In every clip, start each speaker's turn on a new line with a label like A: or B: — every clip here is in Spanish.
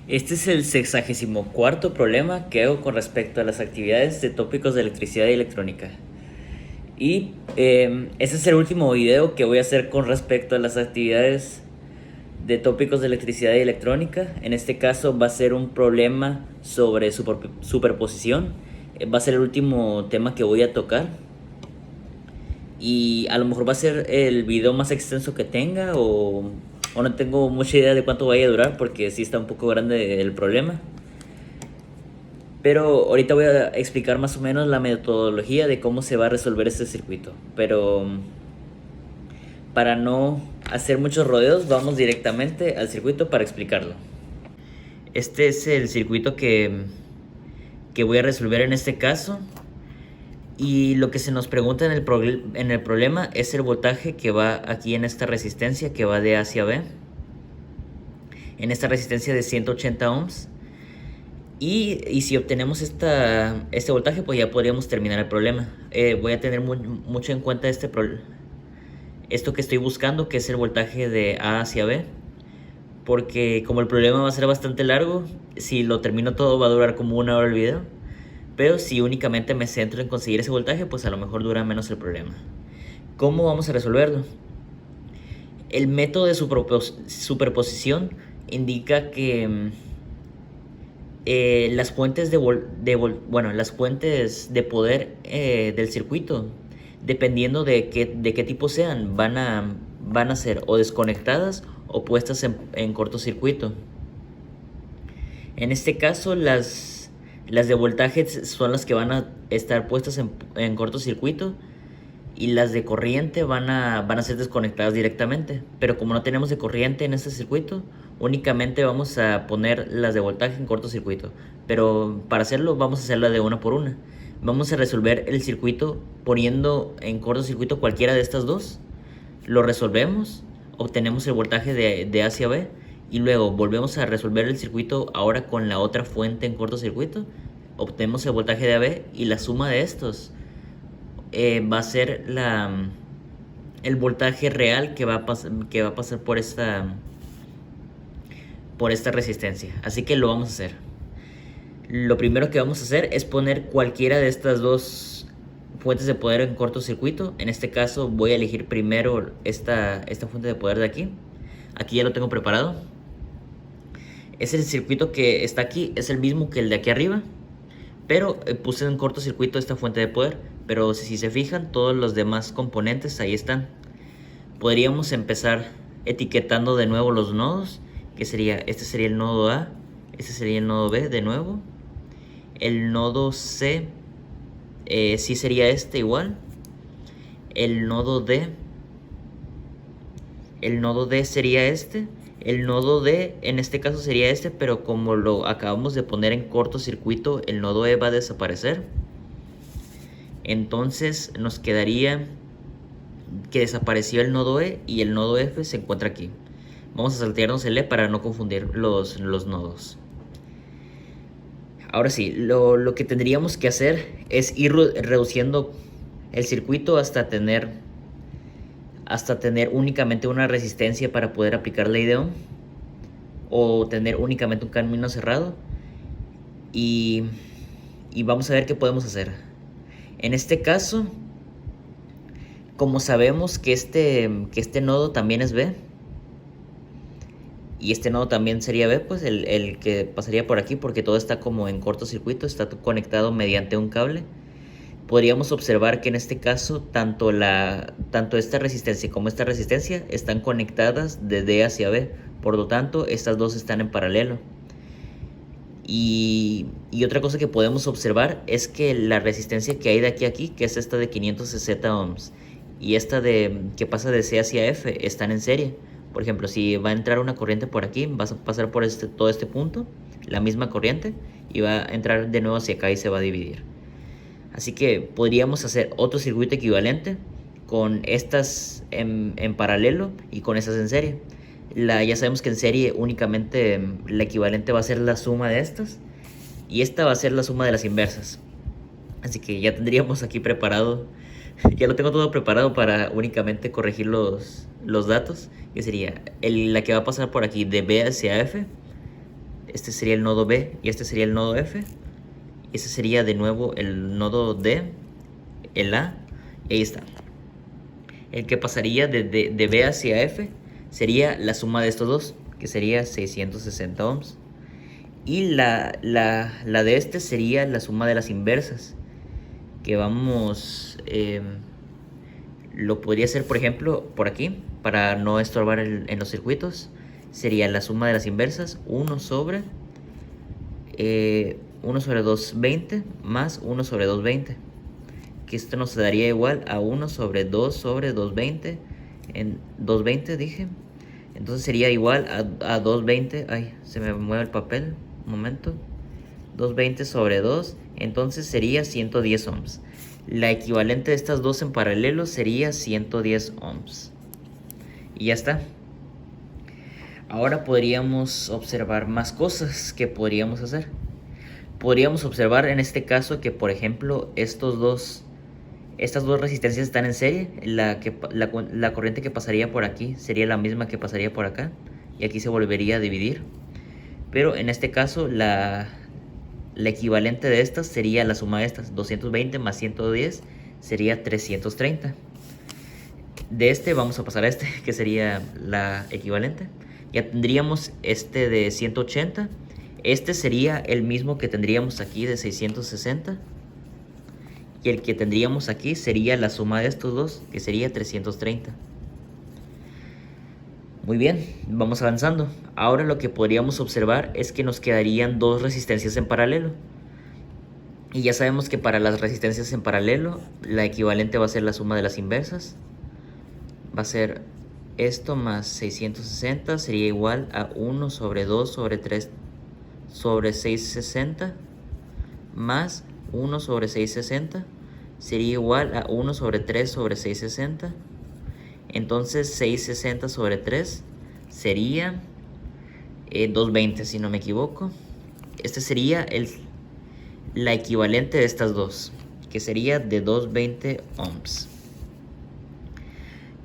A: Este es el 64º problema que hago con respecto a las actividades de tópicos de electricidad y electrónica. Y ese es el último video que voy a hacer con respecto a las actividades de tópicos de electricidad y electrónica. En este caso va a ser un problema sobre superposición. Va a ser el último tema que voy a tocar. Y a lo mejor va a ser el video más extenso que tenga o no tengo mucha idea de cuánto vaya a durar porque sí está un poco grande el problema. Pero ahorita voy a explicar más o menos la metodología de cómo se va a resolver este circuito. Pero para no hacer muchos rodeos, vamos directamente al circuito para explicarlo. Este es el circuito que voy a resolver en este caso. Y lo que se nos pregunta en el problema es el voltaje que va aquí en esta resistencia que va de A hacia B. En esta resistencia de 180 ohms. Y si obtenemos este voltaje, pues ya podríamos terminar el problema. Voy a tener mucho en cuenta esto que estoy buscando, que es el voltaje de A hacia B. Porque como el problema va a ser bastante largo, si lo termino todo va a durar como 1 hora el video. Pero si únicamente me centro en conseguir ese voltaje, pues a lo mejor dura menos el problema. ¿Cómo vamos a resolverlo? El método de superposición indica que las fuentes las fuentes de poder del circuito, dependiendo de qué tipo sean, van a ser o desconectadas o puestas en cortocircuito. En este caso, las de voltaje son las que van a estar puestas en cortocircuito y las de corriente van a ser desconectadas directamente. Pero como no tenemos de corriente en este circuito, únicamente vamos a poner las de voltaje en cortocircuito. Pero para hacerlo vamos a hacerla de una por una. Vamos a resolver el circuito poniendo en cortocircuito cualquiera de estas dos. Lo resolvemos, obtenemos el voltaje de A hacia B y luego volvemos a resolver el circuito ahora con la otra fuente en cortocircuito. Obtenemos el voltaje de AB y la suma de estos va a ser el voltaje real que va a pasar por esta resistencia. Así que lo vamos a hacer. Lo primero que vamos a hacer es poner cualquiera de estas dos fuentes de poder en cortocircuito. En este caso voy a elegir primero esta fuente de poder de aquí. Aquí ya lo tengo preparado. Es el circuito que está aquí, es el mismo que el de aquí arriba, pero puse en cortocircuito esta fuente de poder. Pero si se fijan, todos los demás componentes ahí están. Podríamos empezar etiquetando de nuevo los nodos, que este sería el nodo A, este sería el nodo B de nuevo. El nodo C sí sería este igual. El nodo D sería este. El nodo D en este caso sería este, pero como lo acabamos de poner en cortocircuito, el nodo E va a desaparecer. Entonces nos quedaría que desapareció el nodo E y el nodo F se encuentra aquí. Vamos a saltearnos el E para no confundir los nodos. Ahora sí, lo que tendríamos que hacer es ir reduciendo el circuito hasta tener únicamente una resistencia para poder aplicar la IDE o tener únicamente un camino cerrado y vamos a ver qué podemos hacer. En este caso, como sabemos que este nodo también es B y este nodo también sería B, pues el que pasaría por aquí, porque todo está como en cortocircuito, está conectado mediante un cable. Podríamos observar que en este caso tanto esta resistencia como esta resistencia están conectadas de D hacia B, por lo tanto estas dos están en paralelo. Y otra cosa que podemos observar es que la resistencia que hay de aquí a aquí, que es esta de 560 ohms, y esta que pasa de C hacia F, están en serie. Por ejemplo, si va a entrar una corriente por aquí, va a pasar por todo este punto, la misma corriente, y va a entrar de nuevo hacia acá y se va a dividir. Así que podríamos hacer otro circuito equivalente con estas en paralelo y con estas en serie. Ya sabemos que en serie únicamente la equivalente va a ser la suma de estas y esta va a ser la suma de las inversas. Así que ya tendríamos aquí preparado, ya lo tengo todo preparado para únicamente corregir los datos, que sería la que va a pasar por aquí de B hacia F. este sería el nodo B y este sería el nodo F. Este sería de nuevo el nodo D, el A, y ahí está. El que pasaría de B hacia F sería la suma de estos dos, que sería 660 ohms. Y la de este sería la suma de las inversas, que vamos, lo podría hacer por ejemplo por aquí, para no estorbar en los circuitos. Sería la suma de las inversas, 1 sobre 220 más 1 sobre 220, que esto nos daría igual a 1 sobre 2 sobre 220, en 220 dije. Entonces sería igual a 220, ay, se me mueve el papel, un momento, 220 sobre 2, entonces sería 110 ohms. La equivalente de estas dos en paralelo sería 110 ohms. Y ya está. Ahora podríamos observar más cosas que podríamos hacer. Podríamos observar en este caso que, por ejemplo, estas dos resistencias están en serie. La corriente que pasaría por aquí sería la misma que pasaría por acá, y aquí se volvería a dividir. Pero en este caso la equivalente de estas sería la suma de estas, 220 más 110 sería 330. De este vamos a pasar a este, que sería la equivalente. Ya tendríamos este de 180. Este sería el mismo que tendríamos aquí de 660. Y el que tendríamos aquí sería la suma de estos dos, que sería 330. Muy bien, vamos avanzando. Ahora lo que podríamos observar es que nos quedarían dos resistencias en paralelo. Y ya sabemos que para las resistencias en paralelo, la equivalente va a ser la suma de las inversas. Va a ser esto más 660, sería igual a 1 sobre 2 sobre 3 sobre 660, más 1 sobre 660, sería igual a 1 sobre 3 sobre 660. Entonces 660 sobre 3 sería 220, si no me equivoco. Este sería la equivalente de estas dos, que sería de 220 ohms.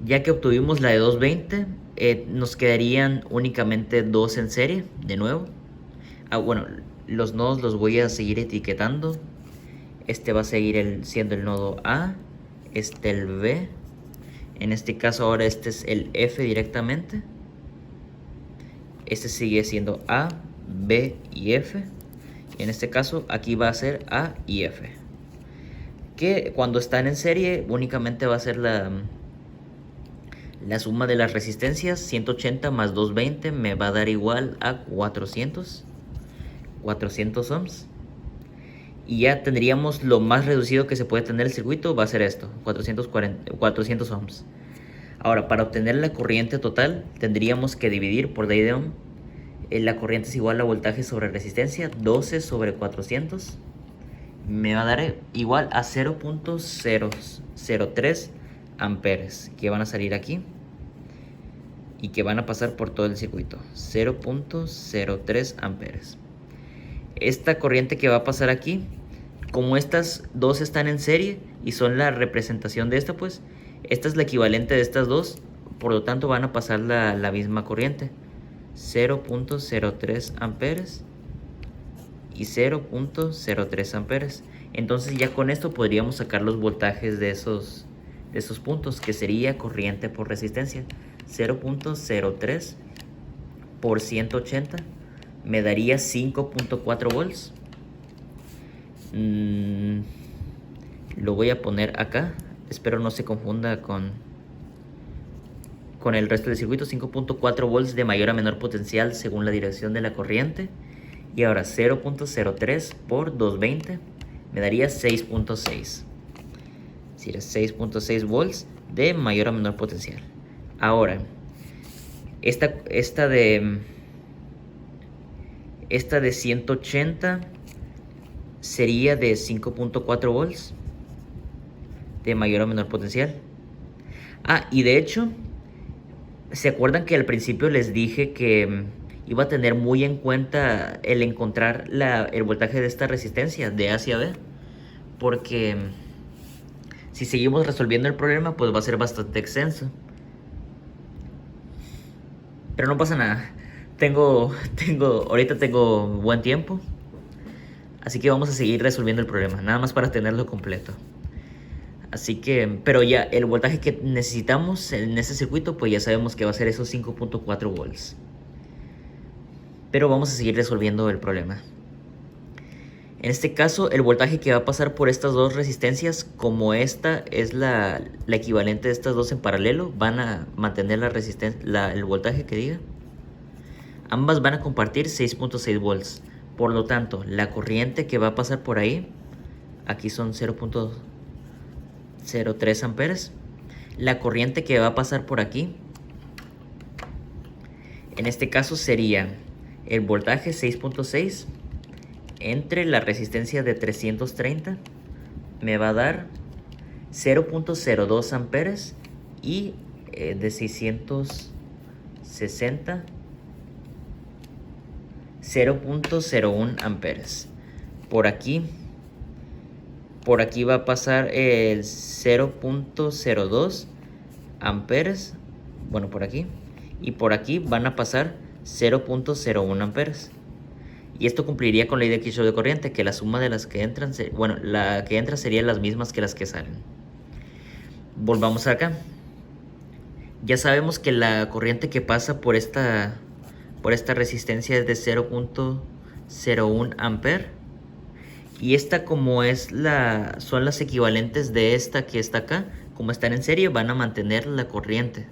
A: Ya que obtuvimos la de 220, nos quedarían únicamente dos en serie, de nuevo. Bueno, los nodos los voy a seguir etiquetando. Este va a seguir siendo el nodo A, este el B. En este caso ahora este es el F directamente. Este sigue siendo A, B y F. Y en este caso aquí va a ser A y F. Que cuando están en serie únicamente va a ser la suma de las resistencias. 180 más 220 me va a dar igual a 400 ohms. Y ya tendríamos lo más reducido que se puede tener el circuito, va a ser esto, 400 ohms. Ahora, para obtener la corriente total tendríamos que dividir por D de ohm. La corriente es igual a voltaje sobre resistencia, 12 sobre 400. Me va a dar igual a 0.003 amperes, que van a salir aquí y que van a pasar por todo el circuito. 0.03 amperes. Esta corriente que va a pasar aquí, como estas dos están en serie y son la representación de esta, pues esta es la equivalente de estas dos, por lo tanto van a pasar la misma corriente. 0.03 amperes y 0.03 amperes. Entonces ya con esto podríamos sacar los voltajes de esos puntos, que sería corriente por resistencia. 0.03 por 180 me daría 5.4 volts. Lo voy a poner acá, espero no se confunda con el resto del circuito. 5.4 volts de mayor a menor potencial según la dirección de la corriente. Y ahora 0.03 por 220 me daría 6.6. Es decir, 6.6 volts de mayor a menor potencial. Ahora, esta de 180 sería de 5.4 volts de mayor a menor potencial. Y de hecho, ¿se acuerdan que al principio les dije que iba a tener muy en cuenta el encontrar el voltaje de esta resistencia de A hacia B? Porque si seguimos resolviendo el problema, pues va a ser bastante extenso. Pero no pasa nada. ahorita tengo buen tiempo. Así que vamos a seguir resolviendo el problema, nada más para tenerlo completo. Así que, pero ya el voltaje que necesitamos en este circuito, pues ya sabemos que va a ser esos 5.4 volts. Pero vamos a seguir resolviendo el problema. En este caso, el voltaje que va a pasar por estas dos resistencias, como esta es la equivalente de estas dos en paralelo, van a mantener la resistencia, el voltaje que diga. Ambas van a compartir 6.6 volts. Por lo tanto, la corriente que va a pasar por ahí, aquí son 0.03 amperes. La corriente que va a pasar por aquí, en este caso sería el voltaje 6.6 entre la resistencia de 330, me va a dar 0.02 amperes y de 660 0.01 amperes. Por aquí va a pasar el 0.02 amperes, bueno, por aquí, y por aquí van a pasar 0.01 amperes. Y esto cumpliría con la ley de Kirchhoff de corriente, que la suma de las que entran, bueno, la que entra serían las mismas que las que salen. Volvamos acá. Ya sabemos que la corriente que pasa por esta resistencia es de 0.01 amper. Y esta, como son las equivalentes de esta que está acá, como están en serie, van a mantener la corriente.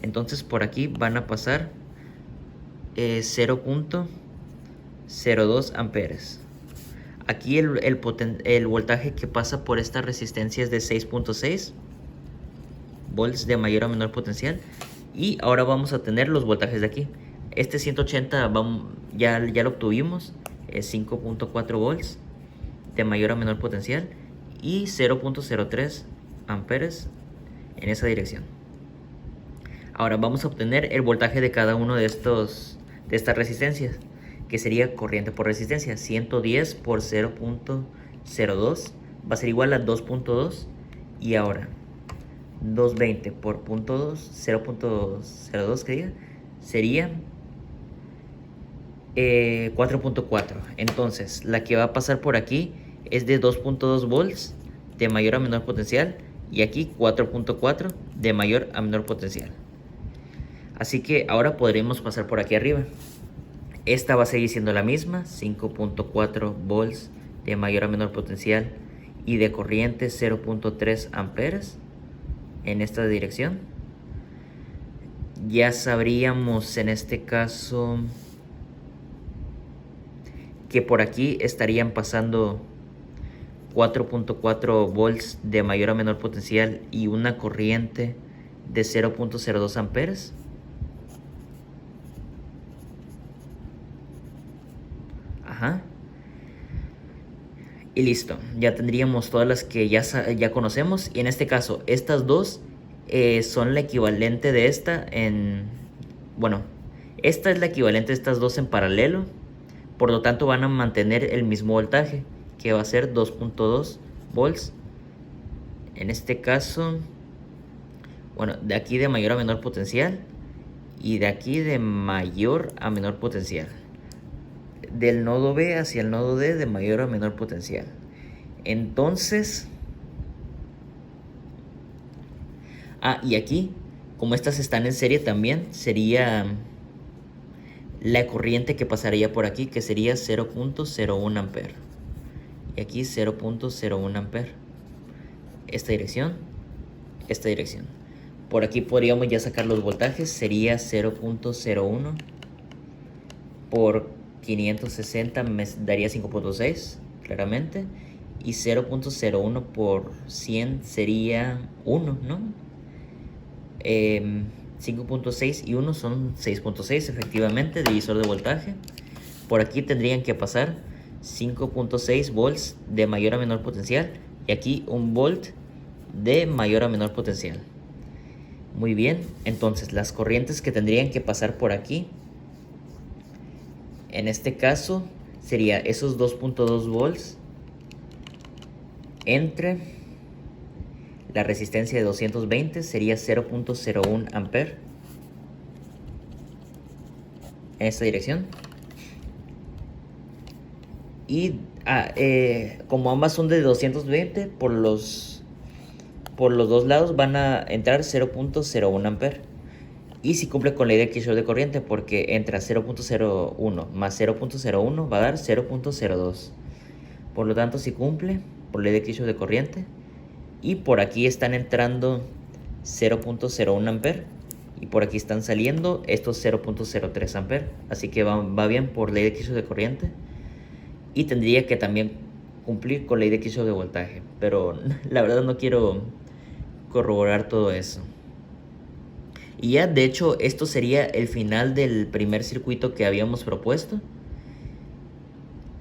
A: Entonces por aquí van a pasar 0.02 amperes. Aquí el voltaje que pasa por esta resistencia es de 6.6 volts de mayor a menor potencial. Y ahora vamos a tener los voltajes de aquí. Este 180 ya lo obtuvimos, es 5.4 volts de mayor a menor potencial y 0.03 amperes en esa dirección. Ahora vamos a obtener el voltaje de cada uno de estas resistencias, que sería corriente por resistencia. 110 por 0.02 va a ser igual a 2.2. Y ahora 220 por 0.2, 0.02 que diga, sería 4.4. Entonces la que va a pasar por aquí es de 2.2 volts de mayor a menor potencial, y aquí 4.4 de mayor a menor potencial. Así que ahora podremos pasar por aquí arriba. Esta va a seguir siendo la misma, 5.4 volts de mayor a menor potencial y de corriente 0.3 amperes en esta dirección. Ya sabríamos en este caso que por aquí estarían pasando 4.4 volts de mayor a menor potencial y una corriente de 0.02 amperes. Ajá. Y listo, ya tendríamos todas las que ya conocemos. Y en este caso, estas dos son la equivalente de esta bueno, esta es la equivalente de estas dos en paralelo. Por lo tanto, van a mantener el mismo voltaje, que va a ser 2.2 volts. En este caso, bueno, de aquí de mayor a menor potencial y de aquí de mayor a menor potencial. Del nodo B hacia el nodo D de mayor a menor potencial. Entonces, y aquí, como estas están en serie también, sería la corriente que pasaría por aquí, que sería 0.01 amper. Y aquí 0.01 amper. Esta dirección, esta dirección. Por aquí podríamos ya sacar los voltajes. Sería 0.01 por 560 me daría 5.6, claramente. Y 0.01 por 100 sería 1, ¿no? 5.6 y 1 son 6.6, efectivamente, divisor de voltaje. Por aquí tendrían que pasar 5.6 volts de mayor a menor potencial. Y aquí 1 volt de mayor a menor potencial. Muy bien, entonces las corrientes que tendrían que pasar por aquí, en este caso, sería esos 2.2 volts entre la resistencia de 220, sería 0.01 amper. en esta dirección. Y como ambas son de 220, por los dos lados van a entrar 0.01 amper. Y si cumple con la ley de Kirchhoff de corriente, porque entra 0.01 más 0.01 va a dar 0.02. Por lo tanto, si cumple por ley de Kirchhoff de corriente. Y por aquí están entrando 0.01 amper. Y por aquí están saliendo estos 0.03 amper. Así que va bien por ley de Kirchhoff de corriente. Y tendría que también cumplir con ley de Kirchhoff de voltaje. Pero la verdad no quiero corroborar todo eso. Y ya, de hecho, esto sería el final del primer circuito que habíamos propuesto.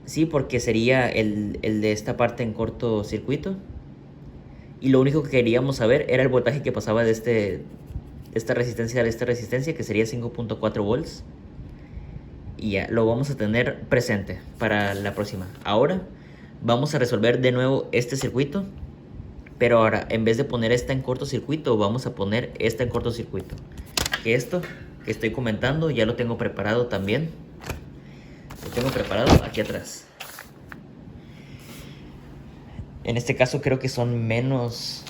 A: Sí, porque sería el de esta parte en cortocircuito. Y lo único que queríamos saber era el voltaje que pasaba de esta resistencia a esta resistencia, que sería 5.4 volts. Y ya, lo vamos a tener presente para la próxima. Ahora vamos a resolver de nuevo este circuito. Pero ahora, en vez de poner esta en cortocircuito, vamos a poner esta en cortocircuito. Que esto que estoy comentando ya lo tengo preparado también. Lo tengo preparado aquí atrás. En este caso creo que son menos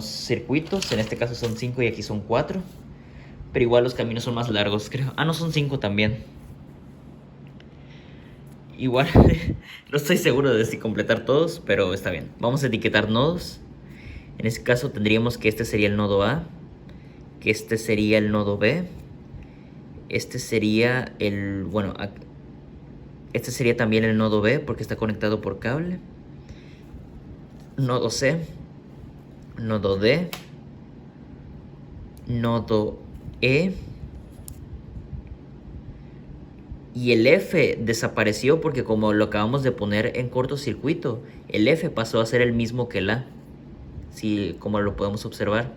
A: circuitos. En este caso son 5 y aquí son 4. Pero igual los caminos son más largos, creo. Ah, no, son 5 también. Igual, no estoy seguro de si completar todos, pero está bien. Vamos a etiquetar nodos. En este caso tendríamos que este sería el nodo A, que este sería el nodo B, este sería este sería también el nodo B porque está conectado por cable. Nodo C, nodo D, nodo E. Y el F desapareció porque como lo acabamos de poner en cortocircuito, el F pasó a ser el mismo que el A. Sí, como lo podemos observar.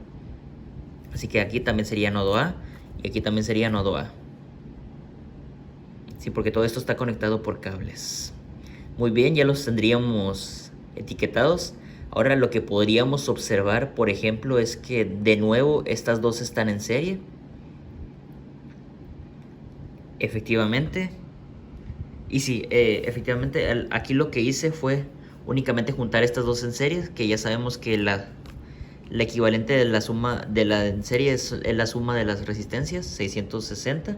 A: Así que aquí también sería nodo A y aquí también sería nodo A. Sí, porque todo esto está conectado por cables. Muy bien, ya los tendríamos etiquetados. Ahora lo que podríamos observar, por ejemplo, es que de nuevo estas dos están en serie. Efectivamente. Y sí, efectivamente aquí lo que hice fue únicamente juntar estas dos en serie, que ya sabemos que la equivalente de la suma de la en serie es la suma de las resistencias, 660,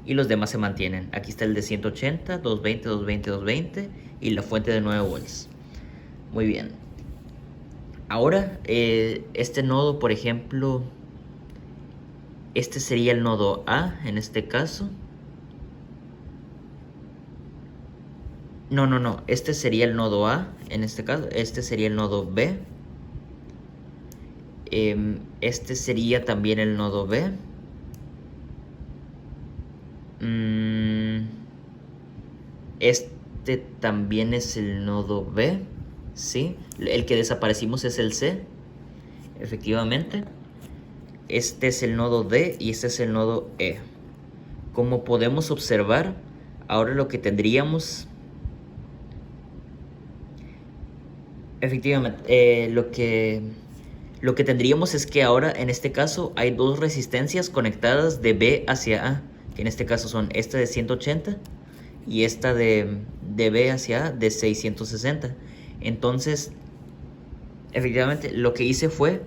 A: y los demás se mantienen. Aquí está el de 180, 220, 220, 220 y la fuente de 9 volts. Muy bien. Ahora, este nodo, por ejemplo, este sería el nodo A en este caso. No, este sería el nodo A en este caso, este sería el nodo B. Este sería también el nodo B. Este también es el nodo B. Sí, el que desaparecimos es el C. Efectivamente. Este es el nodo D y este es el nodo E. Como podemos observar, ahora lo que tendríamos... Efectivamente, lo que tendríamos es que ahora en este caso hay dos resistencias conectadas de B hacia A, que en este caso son esta de 180 y esta de B hacia A de 660. Entonces, efectivamente, lo que hice fue,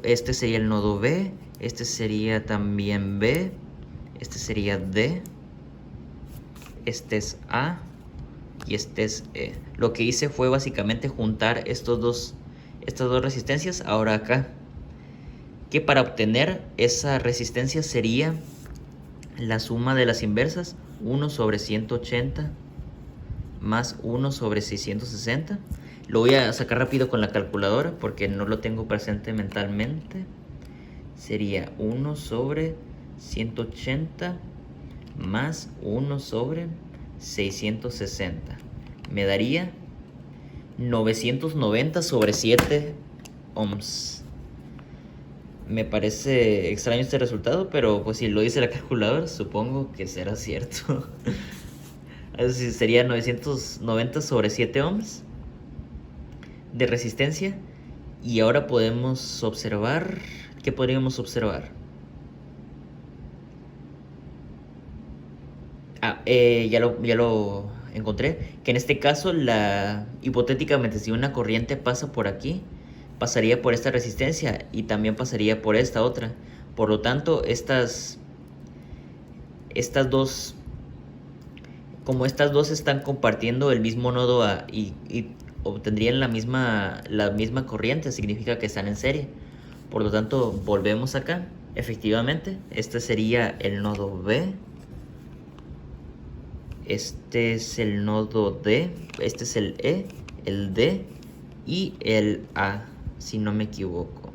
A: este sería el nodo B, este sería también B, este sería D, este es A y este es E. Lo que hice fue básicamente juntar estas dos resistencias ahora acá, que para obtener esa resistencia sería la suma de las inversas, 1 sobre 180 más 1 sobre 660. Lo voy a sacar rápido con la calculadora porque no lo tengo presente mentalmente. Sería 1 sobre 180 más 1 sobre 660. Me daría 990 sobre 7 ohms. Me parece extraño este resultado, pero pues si lo dice la calculadora, supongo que será cierto. Así sería 990 sobre 7 ohms de resistencia. Y ahora podemos observar... ¿Qué podríamos observar? Ya lo encontré. Que en este caso, hipotéticamente, si una corriente pasa por aquí, pasaría por esta resistencia y también pasaría por esta otra. Por lo tanto, estas dos, como estas dos están compartiendo el mismo nodo A y obtendrían la misma corriente, significa que están en serie. Por lo tanto, volvemos acá. Efectivamente, este sería el nodo B. Este es el nodo D. Este es el E, el D y el A, si no me equivoco.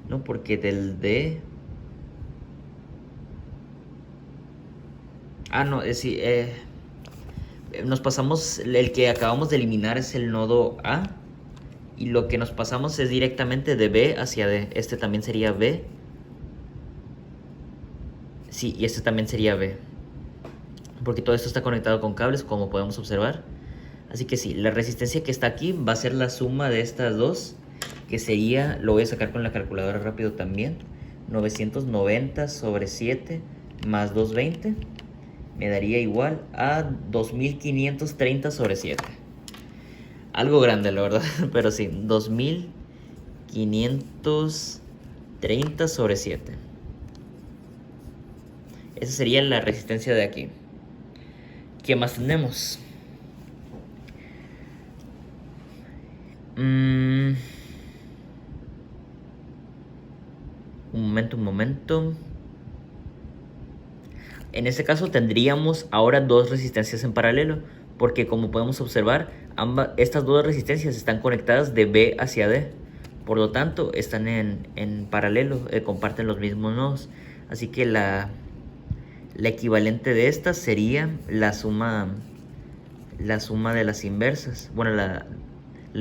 A: No, porque del D... no, sí, nos pasamos, el que acabamos de eliminar es el nodo A. Y lo que nos pasamos es directamente de B hacia D. Este también sería B. Sí, y este también sería B. Porque todo esto está conectado con cables, como podemos observar. Así que sí, la resistencia que está aquí va a ser la suma de estas dos. Que sería, lo voy a sacar con la calculadora rápido también. 990 sobre 7 más 220. Me daría igual a 2530 sobre 7. Algo grande, la verdad, pero sí, 2530 sobre 7. Esa sería la resistencia de aquí. ¿Qué más tenemos? Un momento. En este caso tendríamos ahora dos resistencias en paralelo, porque como podemos observar, estas dos resistencias están conectadas de B hacia D. Por lo tanto, están en paralelo, comparten los mismos nodos. Así que la equivalente de estas sería la suma de las inversas. Bueno, la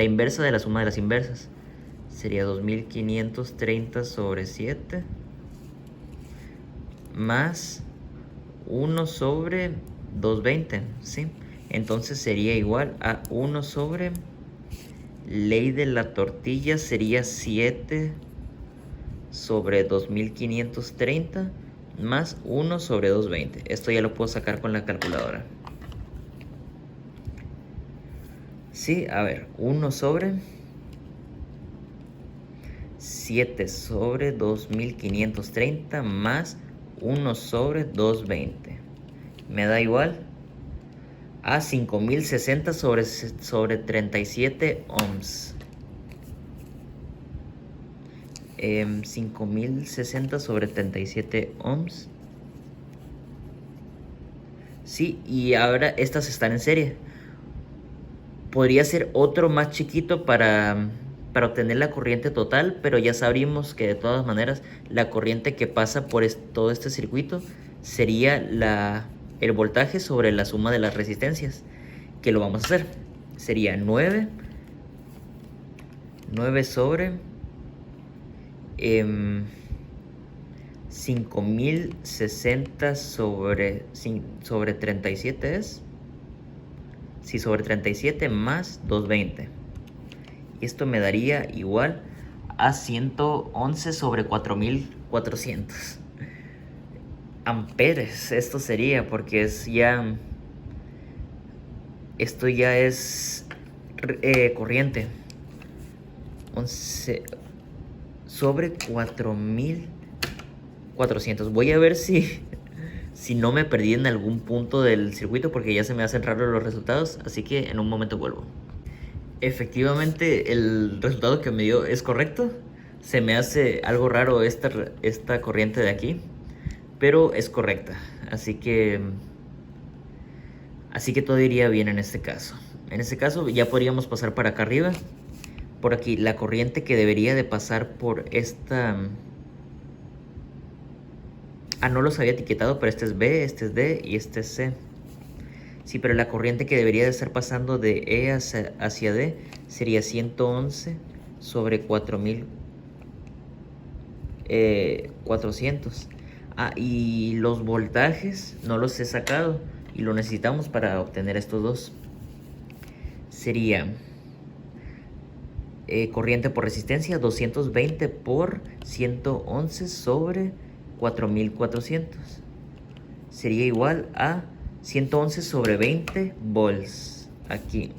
A: inversa de la suma de las inversas. Sería 2530 sobre 7 más 1 sobre 220, ¿sí? Entonces sería igual a 1 sobre ley de la tortilla, sería 7 sobre 2530 más 1 sobre 220. Esto ya lo puedo sacar con la calculadora. Sí, a ver, 1 sobre 7 sobre 2530 más 1 sobre 220. Me da igual a 5060 sobre 37 ohms. 5060 sobre 37 ohms. Sí, y ahora estas están en serie. Podría ser otro más chiquito para obtener la corriente total, pero ya sabríamos que de todas maneras la corriente que pasa por todo este circuito sería el voltaje sobre la suma de las resistencias, que lo vamos a hacer. Sería 9 sobre 5060 sobre 37 es. Sí, sobre 37 más 220. Y esto me daría igual a 111 sobre 4400 amperes. Esto sería porque esto ya es corriente. 11 sobre 4400. Voy a ver si no me perdí en algún punto del circuito, porque ya se me hacen raros los resultados, así que en un momento vuelvo. Efectivamente, el resultado que me dio es correcto. Se me hace algo raro esta corriente de aquí, pero es correcta. Así que todo iría bien en este caso. En este caso ya podríamos pasar para acá arriba. Por aquí, la corriente que debería de pasar por esta... no los había etiquetado, pero este es B, este es D y este es C. Sí, pero la corriente que debería de estar pasando de E hacia D sería 111 sobre 4400. Y los voltajes no los he sacado y lo necesitamos para obtener estos dos. Sería corriente por resistencia, 220 por 111 sobre 4400. Sería igual a 111 sobre 20 volts. Aquí.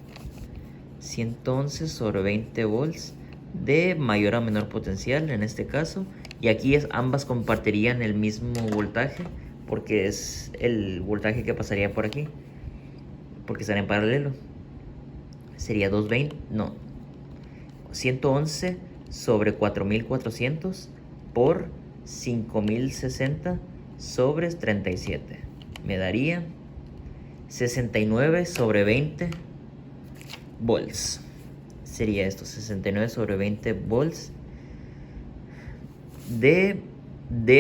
A: 111 sobre 20 volts de mayor a menor potencial en este caso. Y aquí ambas compartirían el mismo voltaje, porque es el voltaje que pasaría por aquí, porque están en paralelo. Sería 220, no, 111 sobre 4400 por 5060 sobre 37. Me daría 69 sobre 20 volts. Sería esto, 69 sobre 20 volts de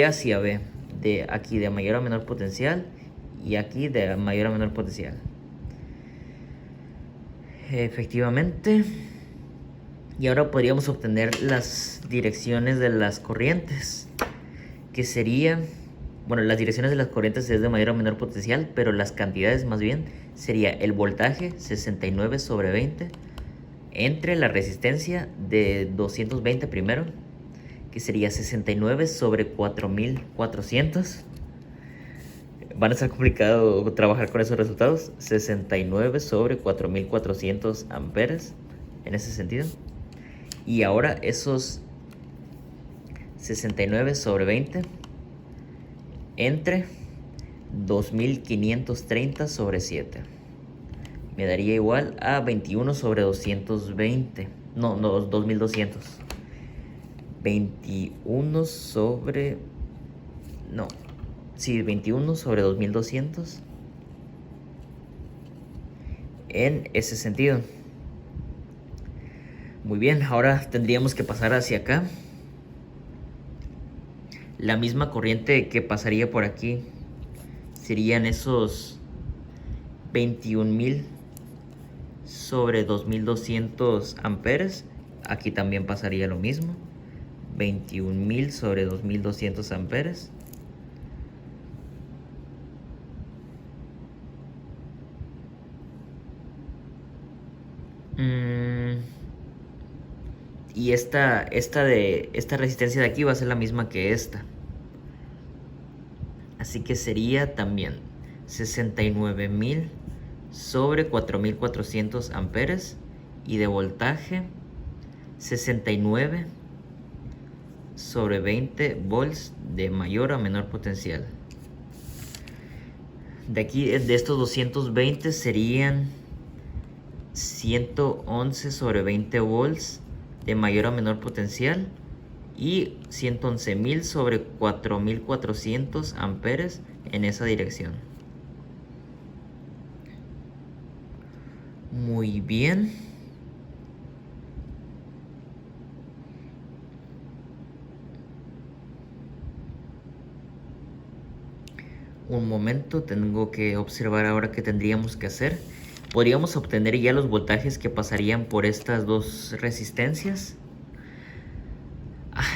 A: hacia B. De aquí de mayor a menor potencial y aquí de mayor a menor potencial. Efectivamente. Y ahora podríamos obtener las direcciones de las corrientes, que sería, bueno, las direcciones de las corrientes es de mayor a menor potencial, pero las cantidades más bien sería el voltaje 69 sobre 20 entre la resistencia de 220 primero, que sería 69 sobre 4400. Van a ser complicado trabajar con esos resultados. 69 sobre 4400 amperes en ese sentido. Y ahora esos 69 sobre 20 entre 2530 sobre 7 me daría igual a 21 sobre 220. No, 2200. 21 sobre... No. Sí, 21 sobre 2200. En ese sentido. Muy bien, ahora tendríamos que pasar hacia acá. La misma corriente que pasaría por aquí serían esos 21.000 sobre 2200 amperes. Aquí también pasaría lo mismo. 21.000 sobre 2200 amperes. Y esta resistencia de aquí va a ser la misma que esta. Así que sería también 69.000 sobre 4400 amperes. Y de voltaje 69 sobre 20 volts de mayor a menor potencial. De aquí, de estos 220 serían 111 sobre 20 volts de mayor a menor potencial y 111.000 sobre 4400 amperes en esa dirección. Muy bien. Un momento, tengo que observar ahora qué tendríamos que hacer. Podríamos obtener ya los voltajes que pasarían por estas dos resistencias.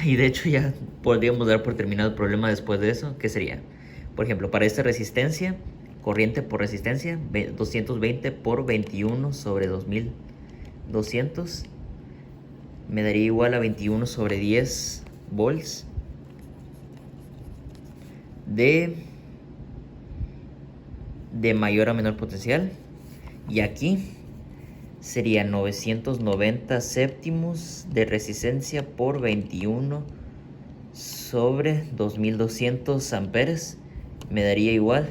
A: Y de hecho ya podríamos dar por terminado el problema después de eso. ¿Qué sería? Por ejemplo, para esta resistencia, corriente por resistencia, 220 por 21 sobre 2200. Me daría igual a 21 sobre 10 volts de mayor a menor potencial. Y aquí sería 990 séptimos de resistencia por 21 sobre 2200 amperes. Me daría igual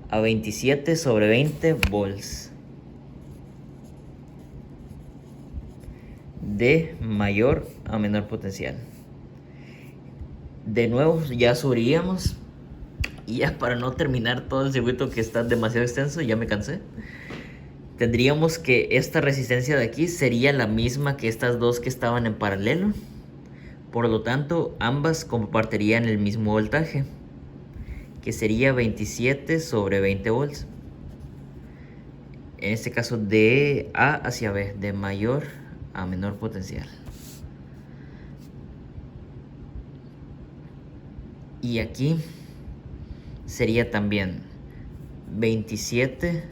A: a 27 sobre 20 volts de mayor a menor potencial. De nuevo ya subiríamos. Y ya para no terminar todo el circuito, que está demasiado extenso, ya me cansé. Tendríamos que esta resistencia de aquí sería la misma que estas dos que estaban en paralelo. Por lo tanto, ambas compartirían el mismo voltaje, que sería 27 sobre 20 volts. En este caso de A hacia B, de mayor a menor potencial. Y aquí sería también 27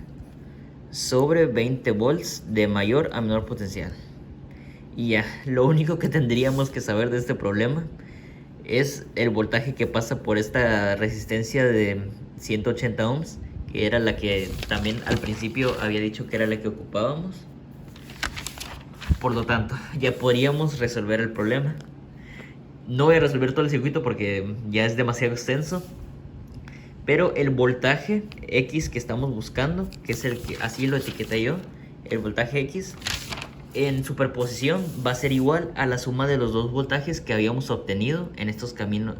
A: sobre 20 volts de mayor a menor potencial. Y ya, lo único que tendríamos que saber de este problema es el voltaje que pasa por esta resistencia de 180 ohms, que era la que también al principio había dicho que era la que ocupábamos. Por lo tanto, ya podríamos resolver el problema. No voy a resolver todo el circuito porque ya es demasiado extenso, pero el voltaje X que estamos buscando, que es el que así lo etiqueté yo, el voltaje X en superposición va a ser igual a la suma de los dos voltajes que habíamos obtenido en estos caminos,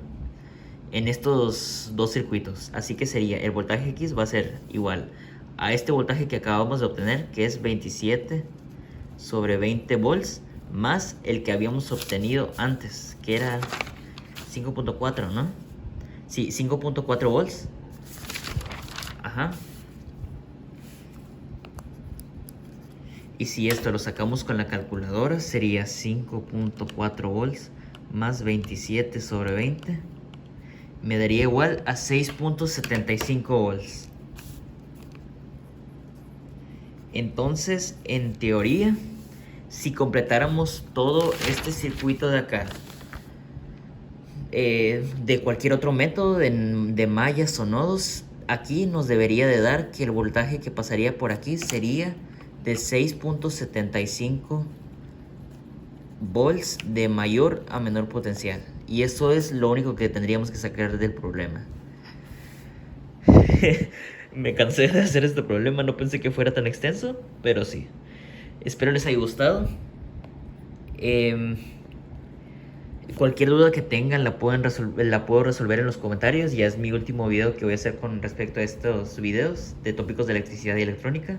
A: en estos dos circuitos. Así que sería, el voltaje X va a ser igual a este voltaje que acabamos de obtener, que es 27 sobre 20 volts, más el que habíamos obtenido antes, que era 5.4, ¿no? Sí, 5.4 volts. Ajá. Y si esto lo sacamos con la calculadora, sería 5.4 volts más 27 sobre 20. Me daría igual a 6.75 volts. Entonces, en teoría, si completáramos todo este circuito de acá, de cualquier otro método de mallas o nodos, aquí nos debería de dar que el voltaje que pasaría por aquí sería de 6.75 volts de mayor a menor potencial. Y eso es lo único que tendríamos que sacar del problema. Me cansé de hacer este problema, no pensé que fuera tan extenso, pero sí. Espero les haya gustado. Cualquier duda que tengan la puedo resolver en los comentarios. Ya es mi último video que voy a hacer con respecto a estos videos de tópicos de electricidad y electrónica.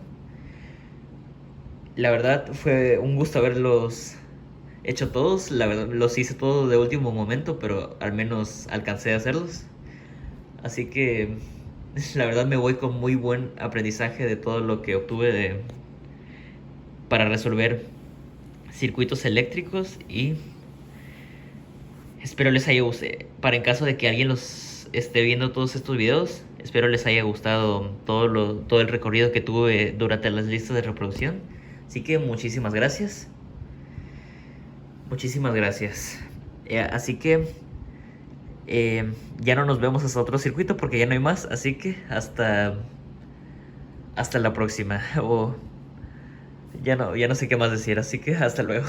A: La verdad fue un gusto haberlos hecho todos. La verdad los hice todos de último momento, pero al menos alcancé a hacerlos. Así que la verdad me voy con muy buen aprendizaje de todo lo que obtuve para resolver circuitos eléctricos, y espero les haya gustado. Para en caso de que alguien los esté viendo todos estos videos, espero les haya gustado todo el recorrido que tuve durante las listas de reproducción. Así que muchísimas gracias. Muchísimas gracias. Así que ya no nos vemos hasta otro circuito porque ya no hay más. Así que hasta la próxima. O ya no sé qué más decir. Así que hasta luego.